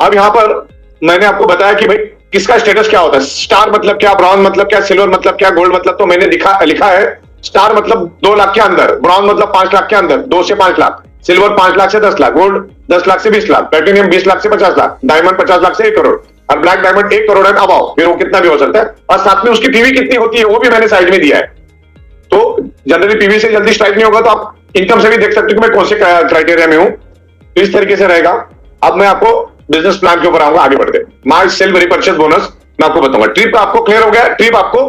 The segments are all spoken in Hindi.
अब यहां पर मैंने आपको बताया कि भाई किसका स्टेटस क्या होता है। स्टार मतलब क्या, ब्रॉन्ज मतलब क्या, सिल्वर मतलब क्या, गोल्ड मतलब, तो मैंने लिखा है स्टार मतलब 2 लाख के अंदर, ब्रॉन्ज मतलब 5 लाख के अंदर, 2 से 5 लाख, सिल्वर 5 लाख से 10 लाख, गोल्ड 10 लाख से 20 लाख, प्लेटिनियम 20 लाख से 50 लाख, डायमंड 50 लाख से 1 करोड़, और black diamond 1 crore and above, फिर वो कितना भी हो सकता है। और साथ में उसकी पीवी कितनी होती है वो भी मैंने साइड में दिया है। तो जनरली पीवी से जल्दी स्ट्राइक नहीं होगा, तो आप इनकम से भी देख सकते हो कि मैं कौन से क्राइटेरिया में हूं। तो इस तरीके से रहेगा। अब मैं आपको बिजनेस प्लान के ऊपर आऊंगा, आगे बढ़ते। माई सेल्फ रिपर्चेस बोनस मैं आपको बताऊंगा। ट्रिप आपको क्लियर हो गया। ट्रिप आपको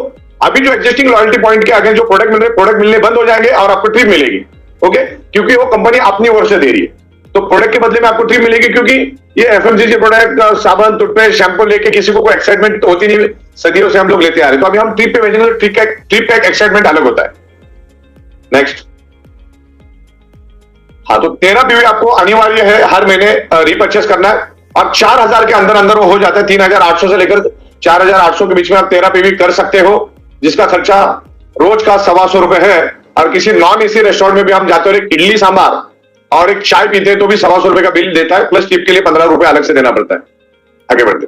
अभी जो एग्जिस्टिंग लॉयल्टी पॉइंट के आगे जो प्रोडक्ट मिलने बंद हो जाएंगे और आपको ट्रिप मिलेगी। ओके, क्योंकि वो कंपनी अपनी ओर से दे रही है, तो प्रोडक्ट के बदले में आपको ट्रिप मिलेगी। क्योंकि ये एफएमसीजी प्रोडक्ट, साबुन, टूथपेस्ट, शैम्पू लेके किसी को कोई एक्साइटमेंट होती नहीं, सदियों से हम लोग लेते आ रहे हैं। तो अभी हम ट्रिप पे भेजेंगे तो ट्रिप का एक्साइटमेंट अलग होता है। नेक्स्ट, हाँ, तो 13 पीवी आपको अनिवार्य है हर महीने रिपर्चेस करना है, और 4000 के अंदर अंदर वो हो जाता है। 3800 से लेकर 4800 के बीच में आप 13 पीवी कर सकते हो, जिसका खर्चा रोज का 125 रुपए है। और किसी नॉन एसी रेस्टोरेंट में भी हम जाते हो, एक इडली सांबार और एक चाय पीते हैं तो भी 125 रुपए का बिल देता है, प्लस टिप के लिए 15 रुपए अलग से देना पड़ता है। आगे बढ़ते।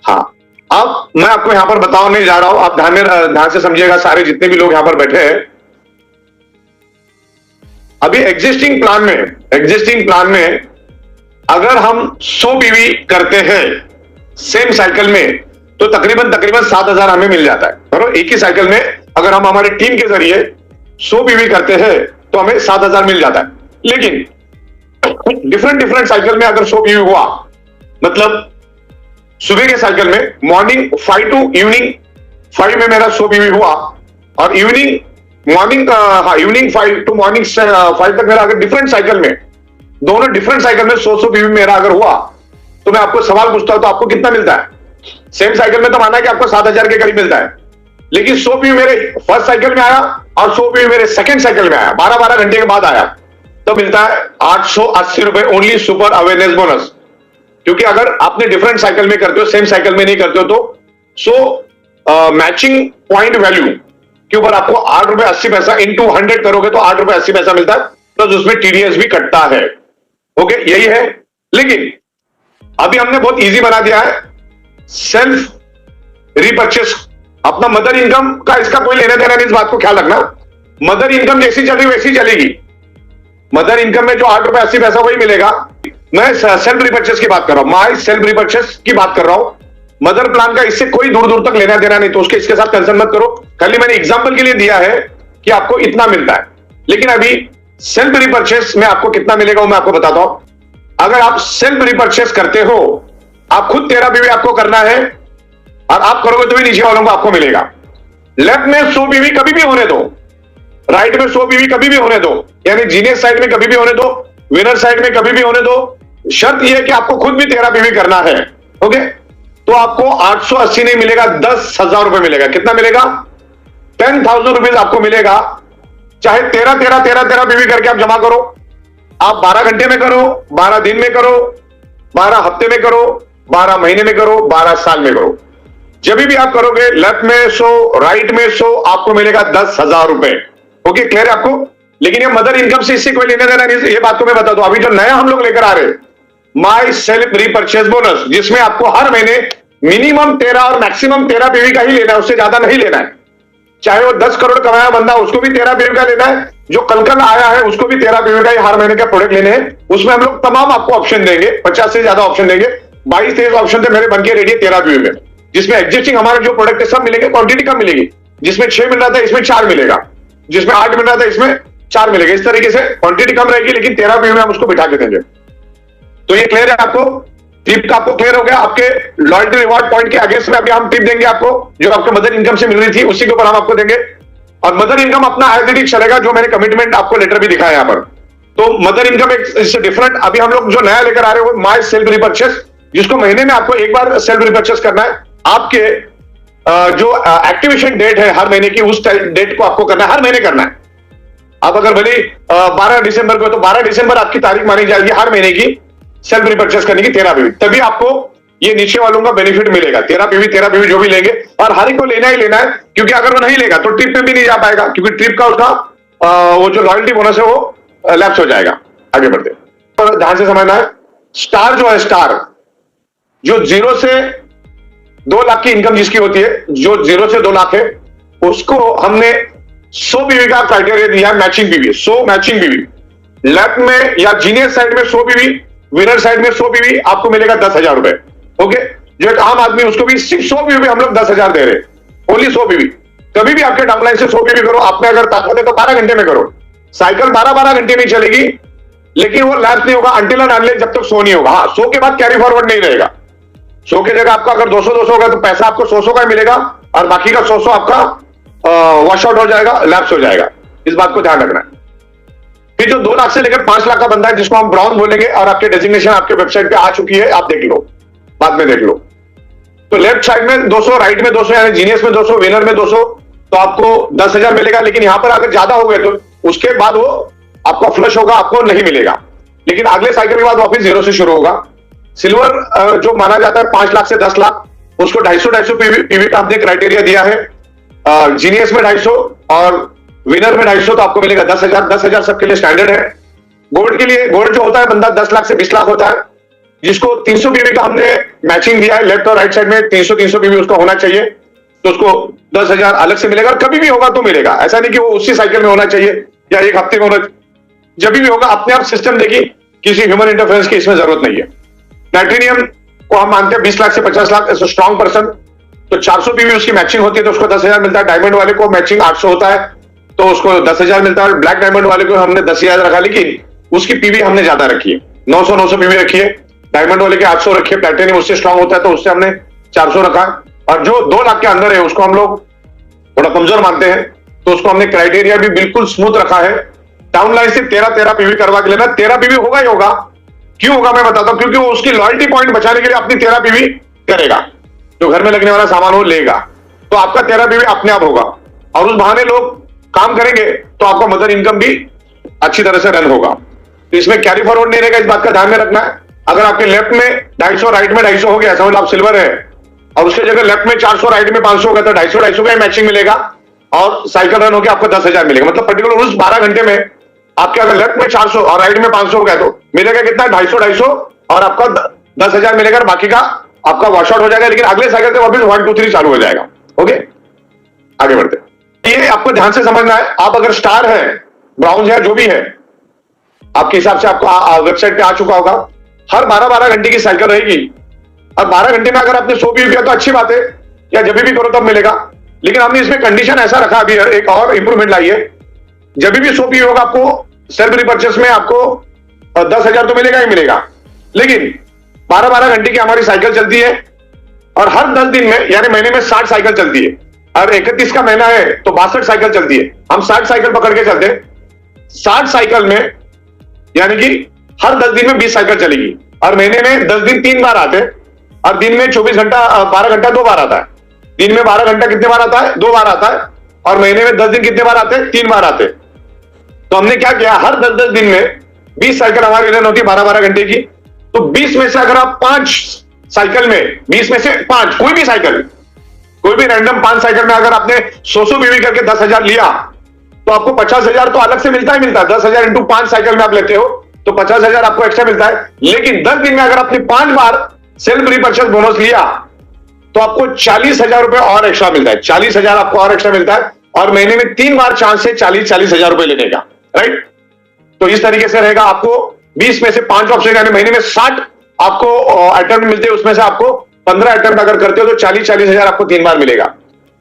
हाँ, अब मैं आपको यहां पर बताने जा रहा हूं, आप ध्यान से समझिएगा, सारे जितने भी लोग यहां पर बैठे हैं। अभी एग्जिस्टिंग प्लान में अगर हम 100 पीवी करते हैं सेम साइकिल में, तो तकरीबन 7000 हमें मिल जाता है। बराबर, एक ही साइकिल में अगर हम हमारे टीम के जरिए 100 पीवी करते हैं तो हमें 7000 मिल जाता है। लेकिन डिफरेंट साइकिल में अगर 100 पीवी हुआ, मतलब सुबह के साइकिल में मॉर्निंग 5 टू इवनिंग 5 में मेरा 100 पीवी हुआ, और इवनिंग 5 टू मॉर्निंग 5 तक मेरा, अगर डिफरेंट साइकिल में, दोनों डिफरेंट साइकिल में 100 पीवी मेरा अगर हुआ, तो मैं आपको सवाल पूछता हूं, तो आपको कितना मिलता है? सेम साइकिल में तो माना है कि आपको 7000 के करीब मिलता है, लेकिन 100 पीवी मेरे फर्स्ट साइकिल में आया और 100 पीवी मेरे सेकंड साइकिल में आया, 12 घंटे के बाद आया, तो मिलता है 880 रुपए ओनली सुपर अवेयरनेस बोनस। क्योंकि अगर आपने डिफरेंट साइकिल में करते हो, सेम साइकिल में नहीं करते हो, तो मैचिंग पॉइंट वैल्यू के ऊपर आपको 8 रुपए 80 पैसा इंटू 100 करोगे तो 8 रुपए 80 पैसा मिलता है, प्लस उसमें टीडीएस भी कटता है। ओके, यही है। लेकिन अभी हमने बहुत इजी बना दिया है सेल्फ रिपर्चेस। अपना मदर इनकम का इसका कोई लेना देना नहीं, इस बात को ख्याल रखना। मदर इनकम जैसी चल रही वैसी चलेगी। मदर इनकम में जो 8 रुपए 80 पैसा वही मिलेगा। मैं सेल्फ रिपर्चेस की बात कर रहा हूं, माई सेल्फ रिपर्चेस की बात कर रहा हूं। मदर प्लान का इससे कोई दूर दूर तक लेना देना नहीं, तो इसके साथ कंसर्न मत करो। खाली मैंने एग्जांपल के लिए दिया है कि आपको इतना मिलता है। लेकिन अभी सेल्फ रिपर्चेस में आपको कितना मिलेगा वो मैं आपको बताता हूं। अगर आप सेल्फ रिपर्चेस करते हो, आप खुद 13 पीवी आपको करना है, और आप करोगे तो भी नीचे वालों को आपको मिलेगा। लेफ्ट में 100 पीवी कभी भी होने दो, राइट में 100 पीवी कभी भी होने दो, यानी जीनियस साइड में कभी भी होने दो, विनर साइड में कभी भी होने दो। शर्त यह है कि आपको खुद भी 13 पीवी करना है। ओके, तो आपको 880 नहीं मिलेगा, 10,000 रुपए मिलेगा। कितना मिलेगा? 10,000 रुपीज आपको मिलेगा। चाहे 13 पीवी करके आप जमा करो, आप 12 घंटे में करो, 12 दिन में करो, 12 हफ्ते में करो, 12 महीने में करो, 12 साल में करो। जब भी आप करोगे, लेफ्ट में 100, राइट में 100, आपको मिलेगा 10,000 रुपए। ओके, क्लियर है आपको? लेकिन ये मदर इनकम से इससे कोई लेना देना नहीं, ये बात को मैं बता दूं। अभी जो नया हम लोग लेकर आ रहे हैं, माई सेल्फ रिपर्चेस बोनस, जिसमें आपको हर महीने मिनिमम 13 और मैक्सिमम 13 पीवी का ही लेना है, उससे ज्यादा नहीं लेना है। चाहे वो 10 करोड़ कमाया बंदा, उसको भी 13 पीवी का लेना है। जो कल आया है उसको भी 13 पीवी का ही हर महीने का प्रोडक्ट लेने हैं। उसमें हम लोग तमाम आपको ऑप्शन देंगे, 50 से ज्यादा ऑप्शन देंगे। 22-23 ऑप्शन थे मेरे बनके रेडी 13 पीवी में, जिसमें एग्जिस्टिंग हमारे जो प्रोडक्ट है सब मिलेंगे, क्वांटिटी कम मिलेगी। जिसमें 6 मिल रहा था इसमें 4 मिलेगा, जिसमें 8 मिल रहा था इसमें 4 मिलेगा। इस तरीके से क्वांटिटी कम रहेगी, लेकिन 13 पीवी में हम उसको बिठा के देंगे। तो ये क्लियर है आपको? टिप का आपको क्लियर हो गया? आपके लॉयल्टी रिवॉर्ड पॉइंट के अगेंस्ट में अभी हम टिप देंगे आपको, जो आपको मदर इनकम से मिल रही थी उसी के ऊपर हम आपको देंगे। और मदर इनकम अपना एज इट इज चलेगा, जो मैंने कमिटमेंट आपको लेटर भी दिखाया यहां पर। तो मदर इनकम एक डिफरेंट, अभी हम लोग जो नया लेकर आ रहे हैं वो माई सेल्फ रिपर्चेस, जिसको महीने में आपको एक बार सेल्फ रिपर्चेस करना है। आपके जो एक्टिवेशन डेट है हर महीने की, उस डेट को आपको करना है, हर महीने करना है। आप अगर भले 12 दिसंबर को, तो 12 दिसंबर आपकी तारीख मानी जाएगी हर महीने की सेल्फ रिपर्चेस करने की 13 पीवी। तभी आपको ये नीचे वालों का बेनिफिट मिलेगा। 13 पीवी जो भी लेंगे, और हर एक को लेना ही लेना है, क्योंकि अगर वो नहीं लेगा तो ट्रिप पे भी नहीं जा पाएगा, क्योंकि ट्रिप का उसका वो जो लॉयल्टी बोनस है वो लैप्स हो जाएगा। आगे बढ़ते, और ध्यान से समझना है। स्टार जो है, स्टार जो 0 से 2 लाख की इनकम जिसकी होती है, जो 0 से 2 लाख है, उसको हमने 100 बीवी का क्राइटेरिया दिया, मैचिंग बीवी, 100 मैचिंग बीवी। लेफ्ट में या जीनियर साइड में 100 बीवी, विनर साइड में 100 बीवी, आपको मिलेगा 10,000 रुपए। ओके, जो एक आम आदमी उसको भी सिर्फ 100 बीवी हम लोग 10,000 दे रहे हैं, ओनली 100 बीवी। कभी भी आपके डाउनलाइन से 100 बीवी करो, आपने अगर ताकत है तो 12 घंटे में करो। साइकिल 12-12 घंटे नहीं चलेगी, लेकिन वो लैप्स नहीं होगा अंटिल एंड अनलेस जब तक 100 नहीं होगा। हाँ, 100 के बाद कैरी फॉरवर्ड नहीं रहेगा। 100 की जगह आपका अगर 200 होगा तो पैसा आपको 100 का ही मिलेगा, और बाकी का 100 आपका वॉश आउट हो जाएगा, लैप्स हो जाएगा। इस बात को ध्यान रखना है। फिर जो 2 लाख से लेकर 5 लाख का बंदा है, जिसको हम ब्राउन बोलेंगे, और आपके डेजिग्नेशन आपके वेबसाइट पे आ चुकी है, आप देख लो, बाद में देख लो। तो लेफ्ट साइड में 200, राइट में 200, यानी जीनियस में 200, विनर में 200, तो आपको 10,000 मिलेगा। लेकिन यहां पर अगर ज्यादा हो गए तो उसके बाद वो आपका फ्लश होगा, आपको नहीं मिलेगा। लेकिन अगले साइकिल के बाद वापस 0 से शुरू होगा। सिल्वर जो माना जाता है 5 लाख से 10 लाख, उसको 250 पीवी का हमने क्राइटेरिया दिया है। जीनियस में 250 और विनर में 250, तो आपको मिलेगा 10,000। 10,000 सबके लिए स्टैंडर्ड है। गोल्ड के लिए, गोल्ड जो होता है बंदा 10 लाख से 20 लाख होता है, जिसको 300 पीवी का हमने मैचिंग दिया है। लेफ्ट और राइट साइड में 300 पीवी उसका होना चाहिए, तो उसको 10,000 अलग से मिलेगा। और कभी भी होगा तो मिलेगा, ऐसा नहीं कि वो उसी साइकिल में होना चाहिए या एक हफ्ते में होना। जब भी होगा अपने आप सिस्टम देगी, किसी ह्यूमन इंटरफेरेंस की इसमें जरूरत नहीं है। प्लैटिनियम को हम मानते हैं 20 लाख से 50 लाख, ऐसा स्ट्रॉन्ग पर्सन, तो 400 पीवी उसकी मैचिंग होती है, तो उसको 10,000 मिलता है। डायमंड वाले को मैचिंग 800 होता है, तो उसको 10,000 मिलता है। ब्लैक डायमंड वाले को हमने 10,000 रखा, लेकिन उसकी पीवी हमने ज्यादा रखी है, 900 पीवी रखी है। डायमंड वाले के 800 रखी है। प्लैटिनियम उससे स्ट्रॉन्ग होता है, तो उससे हमने 400 रखा। और जो 2 लाख के अंदर है उसको हम लोग थोड़ा कमजोर मानते हैं, तो उसको हमने क्राइटेरिया भी बिल्कुल स्मूथ रखा है। डाउन लाइन से 13 पीवी करवा के लेना। 13 पीवी होगा ही होगा। क्यों होगा मैं बताता हूं, क्योंकि वो उसकी लॉयल्टी पॉइंट बचाने के लिए अपनी 13 पीवी करेगा। जो घर में लगने वाला सामान वो लेगा, तो आपका 13 पीवी अपने आप होगा, और उस बहाने लोग काम करेंगे, तो आपका मदर इनकम भी अच्छी तरह से रन होगा। तो इसमें कैरी फॉरवर्ड नहीं रहेगा, इस बात का ध्यान में रखना है। अगर आपके लेफ्ट में 250, राइट में 250 हो गया, समझ लो आप सिल्वर है, और उसकी जगह लेफ्ट में 400, राइट में 500 होगा, तो 250 का मैचिंग मिलेगा, और साइकिल रन होकर आपको 10,000 मिलेगा। मतलब पर्टिकुलर उस 12 घंटे में आपके अगर लेफ्ट में 400 और राइट में 500 हो गया, तो मिलेगा कितना, 250 और आपका 10,000 मिलेगा, और बाकी का आपका वॉश आउट हो जाएगा। लेकिन अगले साइकिल से वापस 1 2 3 चालू हो जाएगा। ओके, आगे बढ़ते। ये आपको ध्यान से समझना है। आप अगर स्टार है, ब्राउन है, जो भी है, आपके हिसाब से आपको वेबसाइट पे आ चुका होगा। हर 12-12 घंटे की साइकिल रहेगी, और 12 घंटे में अगर आपने 100 पीवी किया तो अच्छी बात है, या जब भी करो तब मिलेगा। लेकिन हमने इसमें कंडीशन ऐसा रखा, अभी एक और इंप्रूवमेंट लाई है। जब भी 100 पीवी होगा, आपको सेल्फ रिपर्चेस में आपको 10,000 तो मिलेगा ही मिलेगा। लेकिन 12-12 घंटे की हमारी साइकिल चलती है, और हर 10 दिन में, यानी महीने में 60 साइकिल चलती है। और 31 का महीना है तो 62 साइकिल चलती है। हम 60 साइकिल पकड़ के चलते हैं। 60 साइकिल में यानी कि हर 10 दिन में 20 साइकिल चलेगी, और महीने में 10 दिन 3 बार आते हैं, और दिन में 24 घंटा 12 घंटा 2 बार आता है। दिन में 12 घंटा कितने बार आता है, 2 बार आता है, और महीने में 10 दिन कितने बार आते हैं, 3 बार आते हैं। तो हमने क्या किया, हर 10-10 दिन में 20 साइकिल हमारी रन होती है 12-12 घंटे की। तो 20 में से अगर आप 5 साइकिल में, 20 में से 5, कोई भी साइकिल, कोई भी रैंडम 5 साइकिल में अगर आपने 100 पीवी करके 10,000 लिया, तो आपको 50,000 तो अलग से मिलता ही मिलता है। 10,000 इंटू 5 साइकिल में आप लेते हो, तो 50,000 आपको एक्स्ट्रा मिलता है। लेकिन 10 दिन में अगर आपने 5 बार सेल्फ रिपर्चेस बोनस लिया, तो आपको 40,000 रुपए और एक्स्ट्रा मिलता है। 40,000 आपको और एक्स्ट्रा मिलता है, और महीने में 3 बार चांस है 40,000 रुपए लेने का, राइट। तो इस तरीके से रहेगा। आपको 20 में से 5 ऑप्शन, यानी महीने में 60 आपको अटेम्प्ट मिलते हैं, उसमें से आपको 15 अटेम्प्ट अगर करते हो तो 40,000 आपको 3 बार मिलेगा।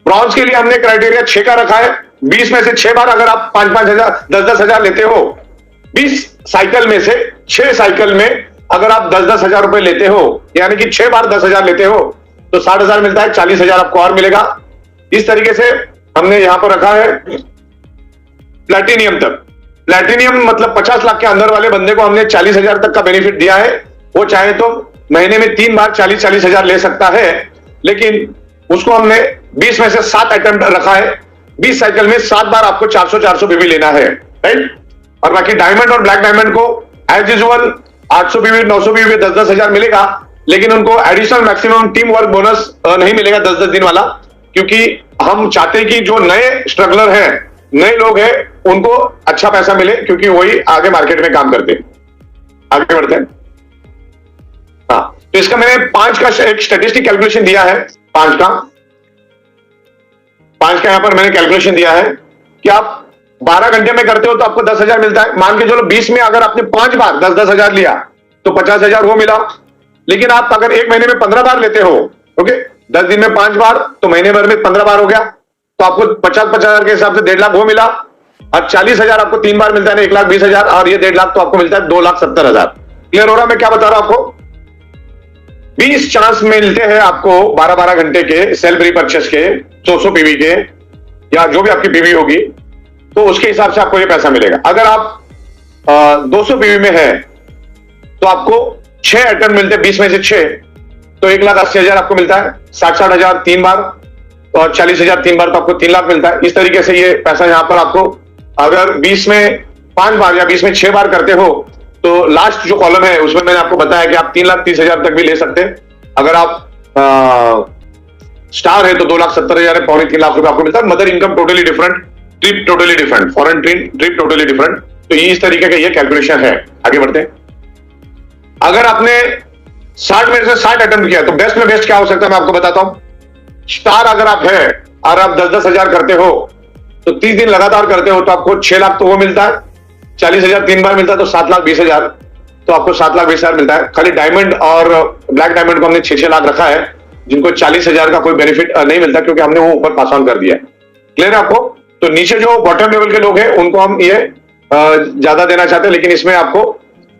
ब्रॉन्ज के लिए हमने क्राइटेरिया 6 का रखा है। 20 में से 6 बार अगर आप 5,000, 10,000 लेते हो, 20 साइकिल में से 6 साइकिल में अगर आप 10,000 रुपए लेते हो, यानी कि 6 बार 10,000 लेते हो, तो 60,000 मिलता है, 40,000 आपको और मिलेगा। इस तरीके से हमने यहां पर रखा है प्लैटिनियम तक। प्लैटिनियम मतलब 50 लाख के अंदर वाले बंदे को हमने 40,000 तक का बेनिफिट दिया है। वो चाहे तो महीने में 3 बार 40,000 ले सकता है, लेकिन उसको हमने 20 में से 7 अटेम्प्ट रखा है। 20 साइकिल में 7 बार आपको 400 पीवी लेना है, राइट। और बाकी डायमंड और ब्लैक डायमंड को एज यूजुअल 800 पीवी, 900 पीवी, 10,000 मिलेगा, लेकिन उनको additional maximum team work bonus नहीं मिलेगा 10-10 दिन वाला, क्योंकि हम चाहते हैं कि जो नए स्ट्रगलर हैं, नए लोग हैं, उनको अच्छा पैसा मिले, क्योंकि वही आगे मार्केट में काम करते हैं। आगे बढ़ते हैं। तो इसका मैंने 5 का एक स्टैटिस्टिक कैलकुलेशन दिया है। 5 का यहां पर मैंने कैलकुलेशन दिया है कि आप 12 घंटे में करते हो तो आपको 10,000 मिलता है। मान के चलो 20 में अगर आपने 5 बार 10,000 लिया तो 50,000 वो मिला। लेकिन आप अगर एक महीने में 15 बार लेते हो, ओके, 10 दिन में 5 बार तो महीने भर में 15 बार हो गया, तो आपको 50,000 के हिसाब से 1.5 लाख वो मिला। और 40,000 आपको 3 बार मिलता है, 1,20,000, और ये 1.5 लाख तो आपको मिलता है 2,70,000। क्लियर हो रहा मैं क्या बता रहा हूं आपको? 20 चांस मिलते हैं आपको 12-12 घंटे के सेल्फ रीपर्चेस के, 100 पीवी के, या जो भी आपकी पीवी होगी, तो उसके हिसाब से आपको ये पैसा मिलेगा। अगर आप 200 पीवी में है तो आपको 6 अटेम्प्ट मिलते हैं, 20 में से 6, तो 1,80,000 आपको मिलता है। 60,000 3 बार और 40,000 3 बार, तो आपको 3 लाख मिलता है। इस तरीके से ये पैसा यहां पर आपको, अगर 20 में 5 बार या 20 में 6 बार करते हो तो लास्ट जो कॉलम है उसमें मैंने आपको बताया कि आप 3,30,000 तक भी ले सकते हैं। अगर आप स्टार है तो 2,70,000 पौने 3 लाख रुपए आपको मिलता है। Mother income totally different, trip totally different, foreign trip totally different. तो ये इस तरीके का ये कैलकुलेशन है। आगे बढ़ते हैं। अगर आपने 60 में से 60 अटेम्प्ट किया तो बेस्ट में बेस्ट क्या हो सकता है मैं आपको बताता हूं। स्टार अगर आप है और आप 10,000 करते हो तो 30 दिन लगातार करते हो तो आपको 6 लाख तो वो मिलता है। 40,000 3 बार मिलता है तो 7,20,000, तो आपको 7,20,000 मिलता है। खाली डायमंड और ब्लैक डायमंड को हमने 6-6 लाख रखा है, जिनको 40,000 का कोई बेनिफिट नहीं मिलता क्योंकि हमने वो ऊपर पास ऑन कर दिया है। क्लियर है आपको? तो नीचे जो बॉटम लेवल के लोग हैं उनको हम ये ज्यादा देना चाहते हैं, लेकिन इसमें आपको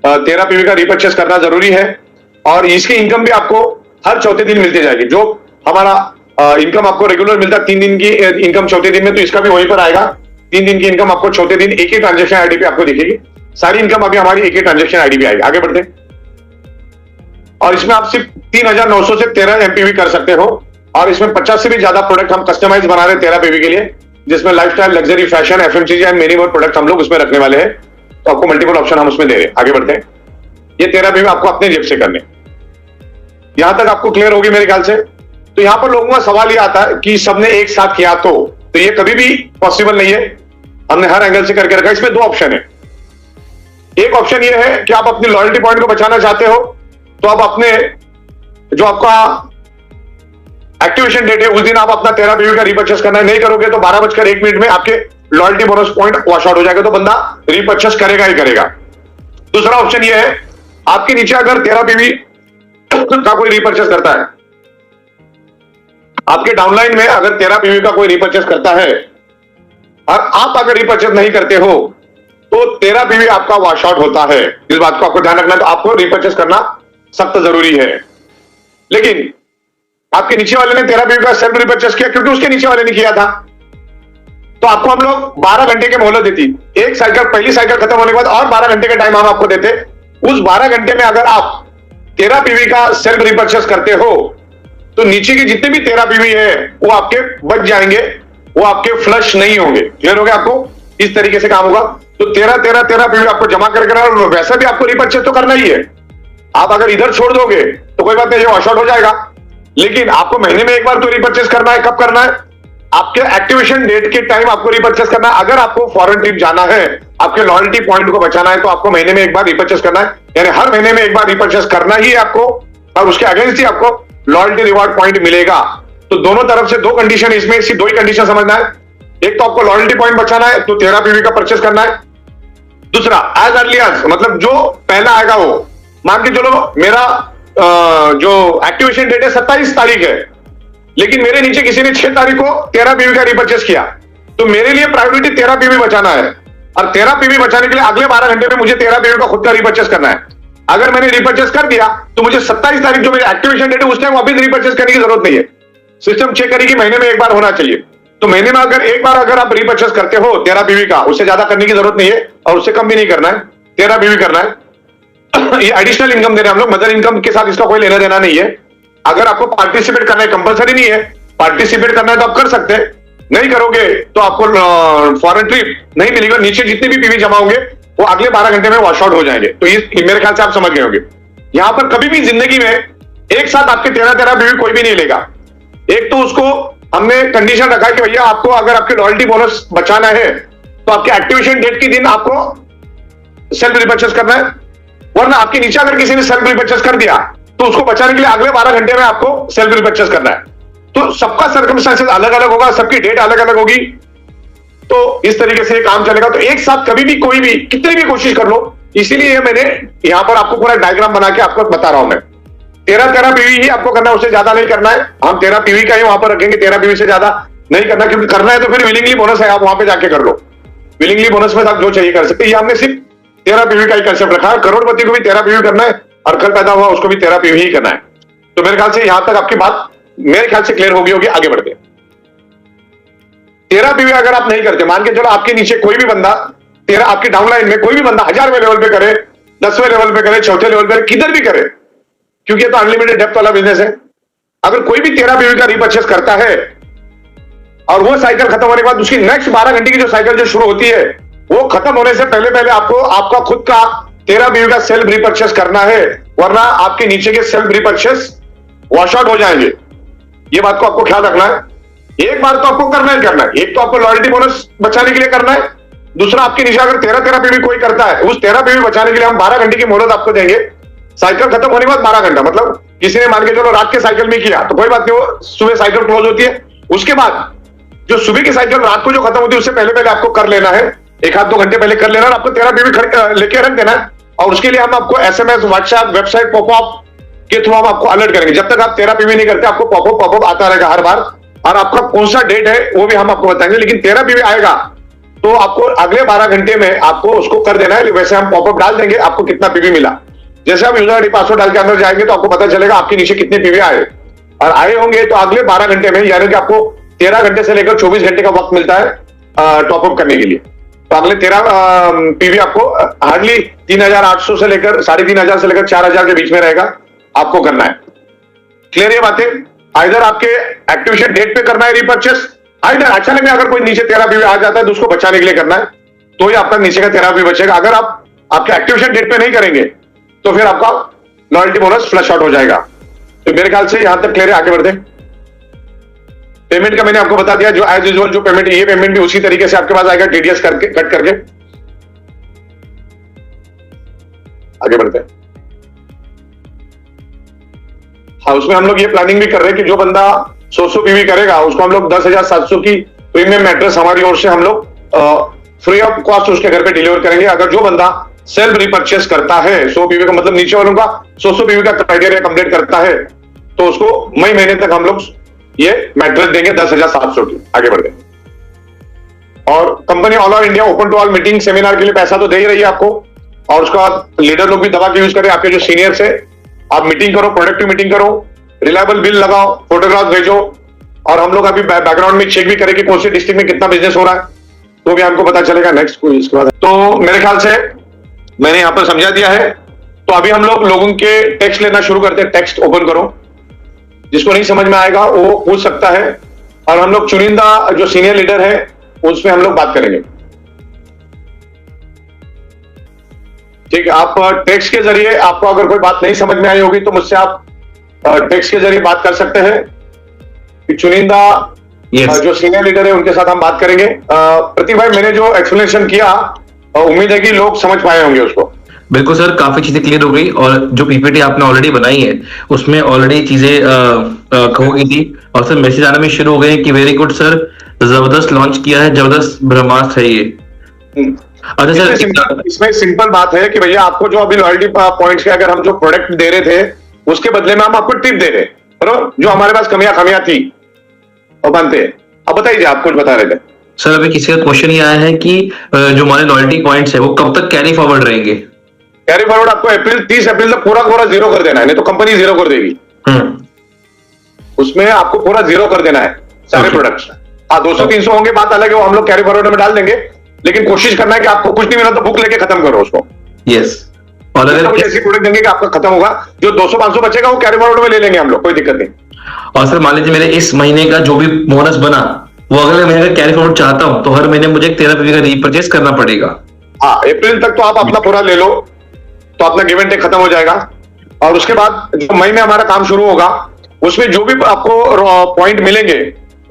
13 पीवी का रीपर्चेस करना जरूरी है। और इसकी इनकम भी आपको हर चौथे दिन मिलती जाएगी। जो हमारा इनकम आपको रेगुलर मिलता है 3 दिन की इनकम चौथे दिन में, तो इसका भी वहीं पर आएगा। 3 दिन की इनकम आपको चौथे दिन एक ही ट्रांजेक्शन आईडी पे आपको दिखेगी। सारी इनकम अभी हमारी एक ही ट्रांजेक्शन आईडी पे आएगी। आगे बढ़ते हैं। और इसमें आप सिर्फ 3,900 से 13 एमपीवी कर सकते हो। और इसमें 50 से भी ज्यादा प्रोडक्ट हम कस्टमाइज बना रहे हैं 13 पीवी के लिए, जिसमें lifestyle, luxury, fashion, FMCG and many more product हम लोग उसमें रखने वाले हैं। तो आपको मल्टीपल ऑप्शन हम उसमें दे रहे हैं। आगे बढ़ते हैं। ये 13 पीवी आपको अपने जेब से करने। यहां तक आपको क्लियर होगी मेरे ख्याल से। तो यहां पर लोगों का सवाल ये आता है कि सबने एक साथ किया तो ये कभी भी पॉसिबल नहीं है। हमने हर एंगल से करके रखा। इसमें 2 ऑप्शन है। एक ऑप्शन ये है कि आप अपनी लॉयल्टी पॉइंट को बचाना चाहते हो तो आप अपने जो आपका एक्टिवेशन डेट है उस दिन आप अपना 13 पीवी का रीपर्चेस करना है। नहीं करोगे तो 12:01 में आपके loyalty bonus point wash out हो जाएगा, तो बंदा रीपर्चेस करेगा ही करेगा। दूसरा ऑप्शन ये है, आपके नीचे अगर 13 पीवी का कोई रीपर्चेस करता है, आपके डाउनलाइन में अगर 13 पीवी का कोई रीपर्चेस करता है और आप अगर रीपर्चेस नहीं करते हो तो 13 पीवी आपका वॉश आउट होता है। इस बात को आपको ध्यान रखना है। तो आपको रीपर्चेस करना सख्त जरूरी है। लेकिन आपके नीचे वाले ने 13 पीवी का सेल्फ रीपर्चेस किया क्योंकि उसके नीचे वाले ने किया था, तो आपको हम लोग 12 घंटे के मोहलत देती। एक साइकिल, पहली साइकिल खत्म होने के बाद और 12 घंटे का टाइम हम आपको देते। उस 12 घंटे में अगर आप 13 पीवी का सेल्फ रीपर्चेस करते हो तो नीचे के जितने भी 13 पीवी है वो आपके बच जाएंगे, वो आपके फ्लश नहीं होंगे। क्लियर हो गया आपको? इस तरीके से काम होगा। तो 13 पीवी आपको जमा करके, और वैसा भी आपको रीपर्चेस तो करना ही है। आप अगर इधर छोड़ दोगे तो कोई बात नहीं, ये वॉश आउट हो जाएगा। लेकिन आपको महीने में एक बार तो रीपर्चेस करना है। कब करना है? आपके एक्टिवेशन डेट के टाइम आपको रीपर्चेस करना है। अगर आपको फॉरेन ट्रिप जाना है, आपके लॉयल्टी पॉइंट को बचाना है, तो आपको महीने में एक बार रीपर्चेस करना है। यानी हर महीने में एक बार रीपर्चेस करना ही है आपको, और उसके अगेंस्ट ही आपको लॉयल्टी रिवॉर्ड पॉइंट मिलेगा। तो दोनों तरफ से 2 कंडीशन, इसमें सिर्फ 2 ही कंडीशन समझना है। एक तो आपको लॉयल्टी पॉइंट बचाना है तो 13 पीवी का परचेस करना है। दूसरा, एज अर्ली एज, मतलब जो पहला आएगा वो, मान के चलो मेरा जो एक्टिवेशन डेट है 27 तारीख है, लेकिन मेरे नीचे किसी ने 6 तारीख को 13 पीवी का रीपर्चेस किया, तो मेरे लिए प्रायोरिटी 13 पीवी बचाना है। और 13 पीवी बचाने के लिए अगले 12 घंटे में मुझे 13 पीवी का खुद का रीपर्चेस करना है। अगर मैंने रीपर्चेस कर दिया तो मुझे 27 तारीख जो मेरी एक्टिवेशन डेट है उस टाइम वापस रीपर्चेस करने की जरूरत नहीं है। सिस्टम चेक करेगी महीने में एक बार होना चाहिए। तो महीने में अगर एक बार अगर आप रीपर्चेस करते हो 13 पीवी का, उससे ज्यादा करने की जरूरत नहीं है और उससे कम भी नहीं करना है, 13 पीवी करना है। ये एडिशनल इनकम दे रहे हैं हम लोग, मदर इनकम के साथ इसका कोई लेना देना नहीं है। अगर आपको पार्टिसिपेट करना है, कंपलसरी नहीं है, पार्टिसिपेट करना है तो आप कर सकते हैं। नहीं करोगे तो आपको फॉरेन ट्रिप नहीं मिलेगा। नीचे जितने भी पीवी जमा होंगे वो अगले 12 घंटे में वॉश आउट हो जाएंगे। तो ये मेरे ख्याल से आप समझ गए होंगे। यहां पर कभी भी जिंदगी में एक साथ आपके 13 पीवी कोई भी नहीं लेगा। एक तो उसको हमने कंडीशन रखा है कि भैया आपको अगर आपके लॉयल्टी बोनस बचाना है तो आपके एक्टिवेशन डेट के दिन आपको सेल्फ रिपर्चेस करना है, वरना आपके नीचे अगर किसी ने सेल्फ रिपर्चेस कर दिया तो उसको बचाने के लिए अगले 12 घंटे में आपको सेल्फ रिपर्चेस करना है। तो सबका सर्कमस्टेंसेस अलग अलग होगा, सबकी डेट अलग अलग होगी, तो इस तरीके से काम चलेगा। तो एक साथ कभी भी कोई भी कितनी भी कोशिश कर लो, इसीलिए मैंने यहां पर आपको पूरा डायग्राम बना के आपको बता रहा हूं मैं। 13 पीवी ही आपको करना है, उससे ज्यादा नहीं करना है। हम 13 पीवी का ही वहां पर रखेंगे, 13 पीवी से ज्यादा नहीं करना, क्योंकि करना है तो फिर विलिंगली बोनस है, आप वहां पे जाके कर लो। विलिंगली बोनस में आप जो चाहिए कर सकते हैं। ये हमने सिर्फ 13 पीवी का ही कंसेप्ट रखा है। करोड़पति को भी 13 पीवी करना है और कल पैदा हुआ उसको भी 13 पीवी ही करना है। तो मेरे ख्याल से यहां तक आपकी बात मेरे ख्याल से क्लियर होगी। आगे बढ़ते हैं। 13 पीवी अगर आप नहीं करते, मान के चलो आपके नीचे कोई भी बंदा 13 आपकी डाउनलाइन में कोई भी बंदा 1000वें लेवल पे करे, 10वें लेवल पे करे, 4थे लेवल पे, किधर भी करे, क्योंकि ये तो अनलिमिटेड डेप्थ वाला बिजनेस है। अगर कोई भी 13 पीवी का रीपर्चेस करता है और वो साइकिल खत्म होने के बाद उसकी नेक्स्ट 12 घंटे की जो साइकिल जो शुरू होती है, वो खत्म होने से पहले पहले आपको आपका खुद का 13 पीवी का सेल्फ रीपर्चेस करना है, वरना आपके नीचे के सेल्फ रीपर्चेस वॉश आउट हो जाएंगे। ये बात को आपको ख्याल रखना है। एक बार तो आपको करना ही करना है। एक तो आपको लॉयल्टी बोनस बचाने के लिए करना है, दूसरा आपके नीचे अगर 13 पीवी कोई करता है, उस 13 पीवी बचाने के लिए हम 12 घंटे की मोहलत आपको देंगे। साइकिल खत्म होने के बाद 12 घंटा, मतलब किसी ने मान के चलो रात के साइकिल में किया तो कोई बात नहीं, वो सुबह साइकिल क्लोज होती है। उसके बाद जो सुबह की साइकिल रात को जो खत्म होती है, उससे पहले पहले आपको कर लेना है, 1-2 घंटे पहले कर लेना और आपको 13 पीवी लेके रख देना है। और उसके लिए हम आपको SMS, व्हाट्सएप, वेबसाइट, पॉपअप के थ्रू हम आपको अलर्ट करेंगे। जब तक आप 13 पीवी नहीं करते, आपको पॉपअप आता रहेगा हर बार, और आपका कौन सा डेट है वो भी हम आपको बताएंगे। लेकिन 13 पीवी आएगा तो आपको अगले 12 घंटे में आपको उसको कर देना है। वैसे हम पॉपअप डाल देंगे आपको कितना पीवी मिला। जैसे आप यूजर आईडी पासवर्ड डाल के अंदर जाएंगे तो आपको पता चलेगा आपके नीचे कितने पीवी आए, और आए होंगे तो अगले 12 घंटे में, यानी कि आपको 13 घंटे से लेकर 24 घंटे का वक्त मिलता है टॉपअप करने के लिए। तो अगले 13 पीवी आपको हार्डली 3800 से लेकर 3500 से लेकर 4000 के बीच में रहेगा, आपको करना है। क्लियर ये बातें? आइदर आपके एक्टिवेशन डेट पे करना है रीपर्चेस, आइदर अचानक में अगर कोई नीचे 13 पीवी आ जाता है तो उसको बचाने के लिए करना है, तो ही आपका नीचे का 13 पीवी बचेगा। अगर आप आपके एक्टिवेशन डेट पे नहीं करेंगे तो फिर आपका लॉयल्टी बोनस फ्लश आउट हो जाएगा। तो मेरे ख्याल से यहां तक क्लियर है। आगे बढ़ते। पेमेंट का मैंने आपको बता दिया, जो एज यूजुअल जो पेमेंट, ये पेमेंट भी उसी तरीके से आपके पास आएगा, TDS करके कट करके। आगे बढ़ते हैं। हाँ, उसमें हम लोग ये प्लानिंग भी कर रहे हैं कि जो बंदा 100 पीवी करेगा उसको हम लोग 10,700 की प्रीमियम मैट्रेस हमारी ओर से हम लोग फ्री ऑफ कॉस्ट उसके घर पे डिलीवर करेंगे। अगर जो बंदा सेल्फ रिपर्चेस करता है 100 पीवी का, मतलब नीचे वालों का 100 पीवी का क्राइटेरिया कंप्लीट करता है, तो उसको मई महीने तक हम लोग ये मैट्रेस देंगे 10,700 की। आगे बढ़ते। और company all over India open to all meeting seminar के लिए पैसा तो दे ही रही है आपको, और उसका लीडर लोग भी दबा के यूज करें। आपके जो सीनियर से आप मीटिंग करो, प्रोडक्टिव मीटिंग करो, रिलायबल बिल लगाओ, फोटोग्राफ भेजो, और हम लोग अभी बैकग्राउंड में चेक भी करें कि कौन सी डिस्ट्रिक्ट में कितना बिजनेस हो रहा है, तो भी हमको पता चलेगा नेक्स्ट कोई इसके बाद। तो मेरे ख्याल से मैंने यहां पर समझा दिया है। तो अभी हम लोगों के टेक्स्ट लेना शुरू करते हैं। टेक्स्ट ओपन करो, जिसको नहीं समझ में आएगा वो पूछ सकता है, और हम लोग चुनिंदा जो सीनियर लीडर है उसमें हम लोग बात करेंगे। ठीक है, आप टेक्स्ट के जरिए, आपको अगर कोई बात नहीं समझ में आई होगी तो मुझसे आप टेक्स्ट के जरिए बात कर सकते हैं। चुनिंदा जो सीनियर लीडर है उनके साथ हम बात करेंगे। प्रतीक भाई, मैंने जो एक्सप्लेनेशन किया, उम्मीद है कि लोग समझ पाए होंगे उसको। बिल्कुल सर, काफी चीजें क्लियर हो गई, और जो पीपीटी आपने ऑलरेडी बनाई है उसमें ऑलरेडी चीजें खो गई थी, और सर मैसेज आना भी शुरू हो गए कि वेरी गुड सर, जबरदस्त लॉन्च किया है, जबरदस्त ब्रह्मास्त्र है ये। अच्छा सर, इसमें सिंपल बात है कि भैया आपको जो अभी लॉयल्टी पॉइंट्स के अगर हम जो प्रोडक्ट दे रहे थे उसके बदले में हम आपको टिप दे रहे, बरोबर, जो हमारे पास कमियां थी और बनते हैं। अब बताइए, आप कुछ बता रहे थे सर। अभी किसी का क्वेश्चन ये आया है कि जो हमारे लॉयल्टी पॉइंट्स है वो कब तक कैरी फॉरवर्ड रहेंगे? कैरी फॉरवर्ड आपको 30 अप्रैल तक पूरा जीरो कर देना है, नहीं तो कंपनी जीरो कर देगी। उसमें आपको पूरा जीरो कर देना है सारे प्रोडक्ट्स। हाँ, 200-300 होंगे, बात अलग है, वो हम लोग कैरी फॉरवर्ड में डाल देंगे, लेकिन कोशिश करना है कि आपको कुछ नहीं मिला तो बुक लेके खत्म करो उसको। यस, और अगर कुछ ऐसी प्रोडक्ट देंगे कि आपका खत्म होगा, जो 200-500 बचेगा वो कैरी फॉरवर्ड में ले लेंगे हम लोग, कोई दिक्कत नहीं। और सर मान लीजिए मेरे इस महीने का जो भी बोनस बना वो अगले महीने का कैरी फॉरवर्ड चाहता हूं, तो हर महीने मुझे 13 पीवी का रीपरचेस करना पड़ेगा। हाँ, अप्रैल तक तो आप अपना पूरा ले लो, तो अपना गिव एंड टेक खत्म हो जाएगा। और उसके बाद जो मई में हमारा काम शुरू होगा उसमें जो भी आपको पॉइंट मिलेंगे,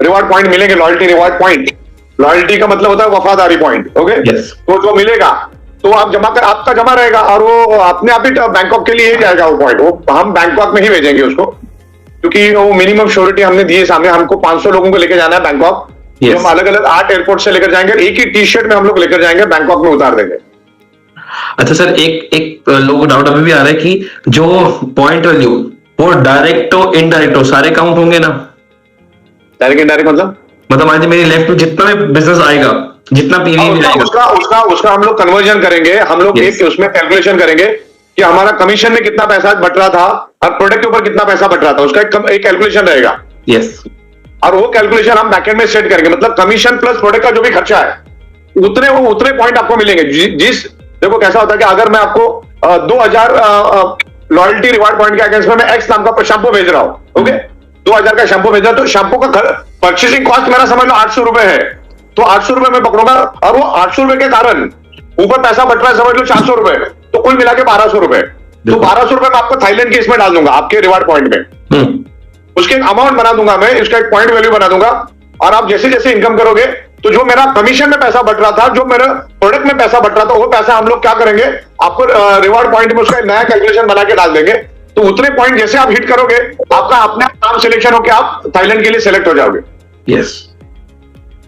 रिवॉर्ड पॉइंट मिलेंगे, लॉयल्टी रिवॉर्ड पॉइंट, लॉयल्टी का मतलब होता है वफादारी पॉइंट, ओके। yes. तो जो मिलेगा तो तो आप जमा कर, आपका जमा रहेगा और वो अपने आप ही बैंकॉक के लिए ही जाएगा वो पॉइंट, वो हम बैंकॉक में ही भेजेंगे उसको, क्योंकि वो मिनिमम श्योरिटी हमने दी है सामने, हमको 500 लोगों को लेकर जाना है बैंकॉक। Yes. जो हम अलग अलग 8 एयरपोर्ट से लेकर जाएंगे, एक ही टी शर्ट में हम लोग लेकर जाएंगे, बैंकॉक में उतार देंगे। अच्छा सर, एक लोगों को डाउट अभी भी आ रहा है कि जो पॉइंट वैल्यू वो डायरेक्ट हो इनडायरेक्ट हो सारे काउंट होंगे ना? डायरेक्ट इनडायरेक्ट मतलब मान लीजिए मेरी लेफ्ट में जितना भी बिजनेस आएगा, जितना पीवी मिलेगा, उसका हम लोग कन्वर्जन करेंगे, हम लोग Yes. एक उसमें कैलकुलेशन करेंगे कि हमारा कमीशन में कितना पैसा बट रहा था और प्रोडक्ट के ऊपर कितना पैसा बट रहा था, उसका एक कैलकुलेशन रहेगा। यस, और वो कैलकुलेशन हम बैकएंड में सेट करेंगे, मतलब कमीशन प्लस प्रोडक्ट का जो भी खर्चा है उतने पॉइंट आपको मिलेंगे। जिस देखो कैसा होता है कि अगर मैं आपको 2000 लॉयल्टी रिवार्ड पॉइंट के अगेंस्ट में मैं एक्स नाम का शैम्पू भेज रहा हूं, ओके, 2000 का शैम्पू भेज रहा हूं, तो शैम्पू का परचेसिंग कॉस्ट मेरा समझ लो 800 रुपए है, तो 800 रुपए मैं पकड़ूंगा और वो 800 रुपए के कारण ऊपर पैसा बट रहा है समझ लो 400 रुपए, तो कुल मिला के 1200 रुपए, तो 1200 रुपए मैं आपको थाईलैंड के इसमें डाल दूंगा आपके रिवार्ड पॉइंट में, उसके एक अमाउंट बना दूंगा मैं, इसका एक पॉइंट वैल्यू बना दूंगा, और आप जैसे जैसे इनकम करोगे तो जो मेरा कमीशन में पैसा बट रहा था, जो मेरा प्रोडक्ट में पैसा बट रहा था, वो पैसा हम लोग क्या करेंगे, आपको रिवार्ड पॉइंट में उसका नया कैलकुलेशन बना के डाल देंगे, तो उतने पॉइंट जैसे आप हिट करोगे आपका अपने आप नाम सिलेक्शन होकर आप थाईलैंड के लिए सिलेक्ट हो जाओगे। यस,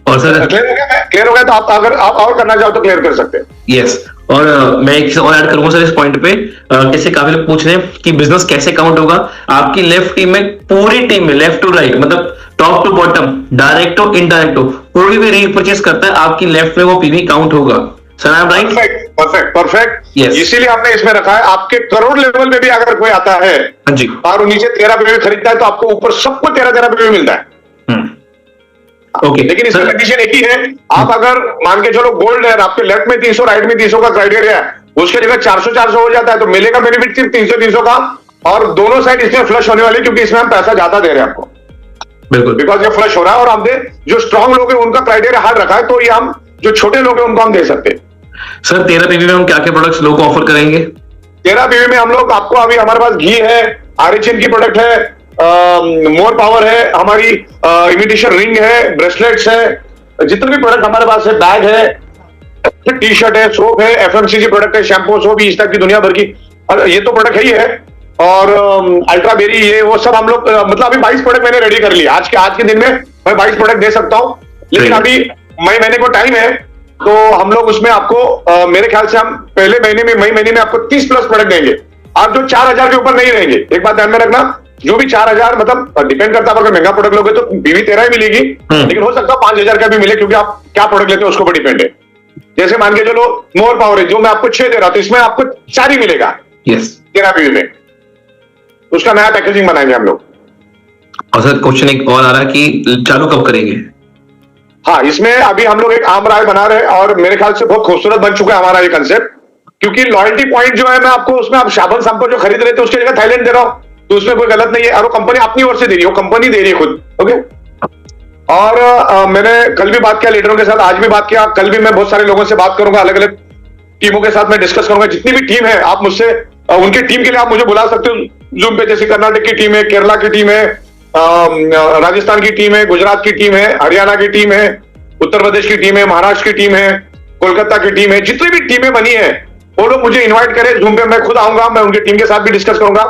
और सर क्लियर हो गया तो आप अगर आप और करना चाहो तो क्लियर कर सकते हैं। यस, और मैं एक चीज और ऐड करूंगा सर इस पॉइंट पे, कैसे काफी लोग पूछ रहे हैं कि बिजनेस कैसे काउंट होगा आपकी लेफ्ट टीम में, पूरी टीम में लेफ्ट टू राइट, मतलब टॉप टू बॉटम, डायरेक्ट हो इनडायरेक्ट हो, कोई भी रीपरचेस करता है आपकी लेफ्ट में वो पीवी काउंट होगा। Sir I am right? Perfect. Yes. इसीलिए आपने इसमें रखा है, आपके करोड़ लेवल पे भी अगर कोई आता है हाँ जी, और नीचे 13 पीवी खरीदता है तो आपको ऊपर सबको 13 पीवी मिलता है। ओके, लेकिन इसमें कंडीशन एक ही है, आप अगर मान के चलो गोल्ड है, आपके लेफ्ट में 300 राइट में 300 का क्राइटेरिया है, उसके जगह 400 हो जाता है, तो मिलेगा बेनिफिट सिर्फ 300 का, और दोनों साइड इसमें फ्लश होने वाली, क्योंकि इसमें हम पैसा ज्यादा दे रहे हैं आपको, बिल्कुल, बिकॉज ये फ्लश हो रहा है, और हमने जो स्ट्रांग लोग हैं उनका क्राइटेरिया हार्ड रखा है, तो ये हम जो छोटे लोग हैं उनको हम दे सकते हैं। सर 13 पीवी में हम क्या क्या प्रोडक्ट्स लोगों को ऑफर करेंगे? 13 पीवी में हम लोग आपको, अभी हमारे पास घी है, आरएचएन की प्रोडक्ट है, मोर पावर है, हमारी इमिटेशन रिंग है, ब्रेसलेट्स है, जितने भी प्रोडक्ट हमारे पास है, बैग है, टी शर्ट है, सोप है, एफएमसीजी प्रोडक्ट है, शैम्पू सोप, इस टाइप की दुनिया भर की, और ये तो प्रोडक्ट है ही है, और अल्ट्रा बेरी, ये वो सब हम लोग, मतलब अभी 22 प्रोडक्ट मैंने रेडी कर लिया, आज के दिन में मैं 22 प्रोडक्ट दे सकता हूं, लेकिन अभी मई महीने को टाइम है, तो हम लोग उसमें आपको मेरे ख्याल से हम पहले महीने में, मई महीने में आपको 30 प्लस प्रोडक्ट देंगे, आप जो 4000 के ऊपर नहीं रहेंगे। एक बात ध्यान में रखना, जो भी 4000, मतलब डिपेंड करता है, अगर महंगा प्रोडक्ट लोगे तो पीवी 13 ही मिलेगी, लेकिन हो सकता है 5000 का भी मिले, क्योंकि आप क्या प्रोडक्ट लेते हो उसके ऊपर डिपेंड है। जैसे मान के चलो मोर पावर है, जो मैं आपको 6 दे रहा हूं, तो इसमें आपको 4 ही मिलेगा 13 पीवी में, उसका नया पैकेजिंग बनाएंगे हम लोग। और सर क्वेश्चन एक और आ रहा है कि चालू कब करेंगे? हाँ, इसमें अभी हम लोग एक आम राय बना रहे हैं, और मेरे ख्याल से बहुत खूबसूरत बन चुका है हमारा ये कंसेप्ट, क्योंकि लॉयल्टी पॉइंट जो है, मैं आपको उसमें आप साबुन शैम्पू जो खरीद रहे थे उसकी जगह थाईलैंड दे रहा हूं, तो उसमें कोई गलत नहीं है, और वो कंपनी अपनी ओर से दे रही है, वो कंपनी दे रही है खुद, ओके। और मैंने कल भी बात किया लीडरों के साथ, आज भी बात किया, कल भी मैं बहुत सारे लोगों से बात करूंगा, अलग अलग टीमों के साथ मैं डिस्कस करूंगा, जितनी भी टीम है आप मुझसे, उनकी टीम के लिए आप मुझे बुला सकते हो जूम पे, जैसे कर्नाटक की टीम है, केरला की टीम है, राजस्थान की टीम है, गुजरात की टीम है, हरियाणा की टीम है, उत्तर प्रदेश की टीम है, महाराष्ट्र की टीम है, कोलकाता की टीम है, जितनी भी टीमें बनी है वो लोग मुझे इनवाइट करें जूम पे, मैं खुद आऊंगा, मैं उनकी टीम के साथ भी डिस्कस करूंगा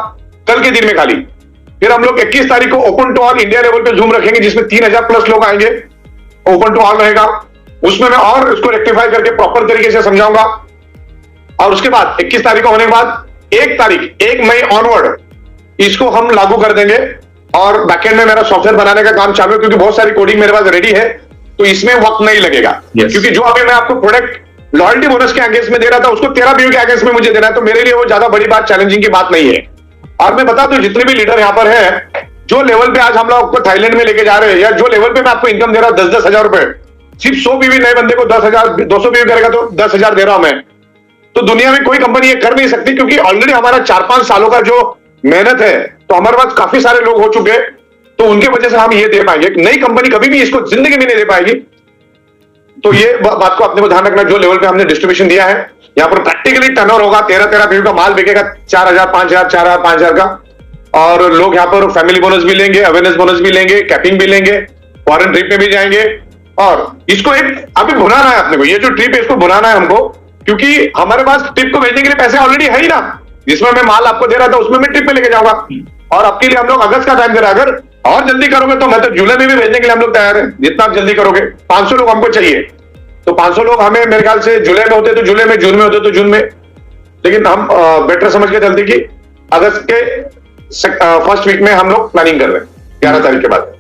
कल के दिन में खाली। फिर हम लोग 21 तारीख को open to all India level पे जूम रखेंगे, जिसमें 3000 प्लस लोग आएंगे, ओपन टू ऑल रहेगा, उसमें मैं और इसको रेक्टिफाई करके प्रॉपर तरीके से समझाऊंगा, और उसके बाद 21 तारीख को होने के बाद 1 मई ऑनवर्ड इसको हम लागू कर देंगे, और बैकएंड में मेरा सॉफ्टवेयर बनाने का काम चालू है, क्योंकि बहुत सारी कोडिंग मेरे पास रेडी है, तो इसमें वक्त नहीं लगेगा। क्योंकि जो अभी मैं आपको प्रोडक्ट लॉयल्टी बोनस के अगेंस्ट में दे रहा था, उसको 13 पीवी के अगेंस्ट में मुझे देना है, तो मेरे लिए वो ज्यादा बड़ी बात, चैलेंजिंग की बात नहीं है। और मैं बता दूं, जितने भी लीडर यहाँ पर हैं, जो लेवल पे आज हम लोग आपको थाईलैंड में लेके जा रहे हैं, या जो लेवल पे मैं आपको इनकम दे रहा हूं 10-10 हजार रुपए, सिर्फ 100 पीवी नए बंदे को 10,000, 200 पीवी करेगा तो 10,000 दे रहा हूं मैं, तो दुनिया में कोई कंपनी ये कर नहीं सकती, क्योंकि ऑलरेडी हमारा 4-5 सालों का जो मेहनत है, तो हमारे पास काफी सारे लोग हो चुके, तो उनके वजह से हम ये दे पाएंगे। नई कंपनी कभी भी इसको जिंदगी में नहीं दे पाएगी, तो ये बात को अपने को ध्यान रखना। जो लेवल पे हमने डिस्ट्रीब्यूशन दिया है, यहाँ पर प्रैक्टिकली टर्नओवर होगा, 13 पीवी का माल बिकेगा, 4,000, 5,000, 4,000, 5,000 का, और लोग यहाँ पर फैमिली बोनस भी लेंगे, अवेयरनेस बोनस भी लेंगे, कैपिंग भी लेंगे, फॉरेन ट्रिप में भी जाएंगे, और इसको एक अभी भुनाना है अपने को, ये जो ट्रिप है इसको भुनाना है हमको, क्योंकि हमारे पास टिप को भेजने के लिए पैसे ऑलरेडी है ही ना, जिसमें मैं माल आपको दे रहा था उसमें मैं टिप पे लेके जाऊंगा। और आपके लिए हम लोग अगस्त का टाइम दे रहे हैं, अगर और जल्दी करोगे तो मैं तो जुलाई में भी भेजने के लिए हम लोग तैयार है, जितना आप जल्दी करोगे। 500 लोग हमको चाहिए, तो 500 लोग हमें मेरे ख्याल से जुलाई में होते तो जुलाई में, जून में होते तो जून में, लेकिन हम बेटर समझ के चलते कि अगस्त के फर्स्ट वीक में हम लोग प्लानिंग कर रहे हैं, 11 तारीख के बाद।